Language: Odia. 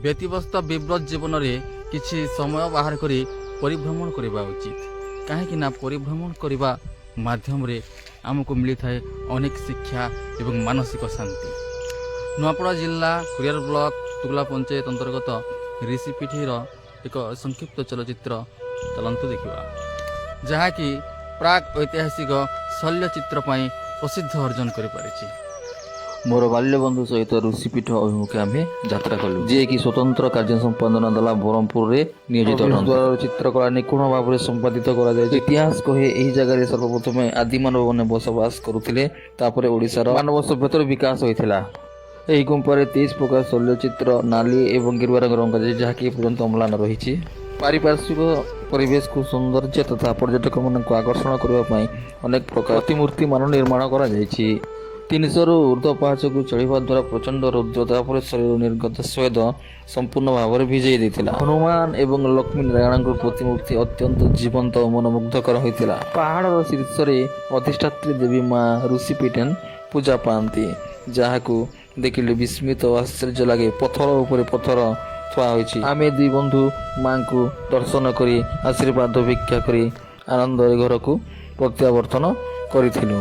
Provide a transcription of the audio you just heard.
ବ୍ୟତିବ୍ୟସ୍ତ ବିବ୍ରତ ଜୀବନରେ କିଛି ସମୟ ବାହାର କରି ପରିଭ୍ରମଣ କରିବା ଉଚିତ। କାହିଁକିନା ପରିଭ୍ରମଣ କରିବା ମାଧ୍ୟମରେ ଆମକୁ ମିଳିଥାଏ ଅନେକ ଶିକ୍ଷା ଏବଂ ମାନସିକ ଶାନ୍ତି। ନୂଆପଡ଼ା ଜିଲ୍ଲା କୁରିଆର ବ୍ଲକ ତୁଗଲା ପଞ୍ଚାୟତ ଅନ୍ତର୍ଗତ ଋଷିପିଠିର ଏକ ସଂକ୍ଷିପ୍ତ ଚଳଚ୍ଚିତ୍ର ଚାଲନ୍ତୁ ଦେଖିବା, ଯାହାକି ପ୍ରାକ୍ ଐତିହାସିକ ଶୈଳଚିତ୍ର ପାଇଁ ପ୍ରସିଦ୍ଧ ଅର୍ଜନ କରିପାରିଛି। ମୋର ବାଲ୍ୟବନ୍ଧୁ ସହିତ ଋଷିପୀଠ ଅଭିମୁଖେ ଆମେ ଯାତ୍ରା କଲୁ, ଯିଏକି ସ୍ୱତନ୍ତ୍ର କାର୍ଯ୍ୟ ସମ୍ପାଦନା ଦଲା ବ୍ରହ୍ମପୁରରେ ନିୟୋଜିତ ଚିତ୍ରକଳା ନିଖୁଣ ଭାବରେ ସମ୍ପାଦିତ କରାଯାଇଛି। ଇତିହାସ କହେ ଏହି ଜାଗାରେ ସର୍ବପ୍ରଥମେ ଆଦିମାନବମାନେ ବସବାସ କରୁଥିଲେ, ତାପରେ ଓଡ଼ିଶାର ମାନବ ସଭ୍ୟତାର ବିକାଶ ହୋଇଥିଲା। ଏହି ଗୁମ୍ଫାରେ 23 ପ୍ରକାର ଶୈଳଚିତ୍ର ନାଲି ଏବଂ ଗେରୁଆ ରଙ୍ଗ ରଙ୍ଗାଯାଇଛି, ଯାହାକି ଏପର୍ଯ୍ୟନ୍ତ ଅମ୍ଳାନ ରହିଛି। ପାରିପାର୍ଶ୍ୱିକ ପରିବେଶକୁ ସୌନ୍ଦର୍ଯ୍ୟ ତଥା ପର୍ଯ୍ୟଟକମାନଙ୍କୁ ଆକର୍ଷଣ କରିବା ପାଇଁ ଅନେକ ପ୍ରକାର ପ୍ରତିମୂର୍ତ୍ତି ମାନ ନିର୍ମାଣ କରାଯାଇଛି। 300ରୁ ଉର୍ଦ୍ଧ୍ୱ ପାହାଚକୁ ଚଢ଼ିବା ଦ୍ୱାରା ପ୍ରଚଣ୍ଡ ରୌଦ୍ର ତାପରେ ଶରୀର ନିର୍ଗତ ସ୍ୱେଦ ସମ୍ପୂର୍ଣ୍ଣ ଭାବରେ ଭିଜେଇ ଦେଇଥିଲା। ହନୁମାନ ଏବଂ ଲକ୍ଷ୍ମୀ ନାରାୟଣଙ୍କ ପ୍ରତିମୂର୍ତ୍ତି ଅତ୍ୟନ୍ତ ଜୀବନ୍ତ ଓ ମନମୁଗ୍ଧକର ହୋଇଥିଲା। ପାହାଡ଼ର ଶୀର୍ଷରେ ଅଧିଷ୍ଠାତ୍ରୀ ଦେବୀ ମା ଋଷିପୀଠନ୍ ପୂଜା ପାଆନ୍ତି, ଯାହାକୁ ଦେଖିଲେ ବିସ୍ମିତ ଓ ଆଶ୍ଚର୍ଯ୍ୟ ଲାଗେ। ପଥର ଉପରେ ପଥର ଥୁଆ ହୋଇଛି। ଆମେ ଦୁଇ ବନ୍ଧୁ ମାଙ୍କୁ ଦର୍ଶନ କରି ଆଶୀର୍ବାଦ ଭିକ୍ଷା କରି ଆନନ୍ଦରେ ଘରକୁ ପ୍ରତ୍ୟାବର୍ତ୍ତନ କରିଥିଲୁ।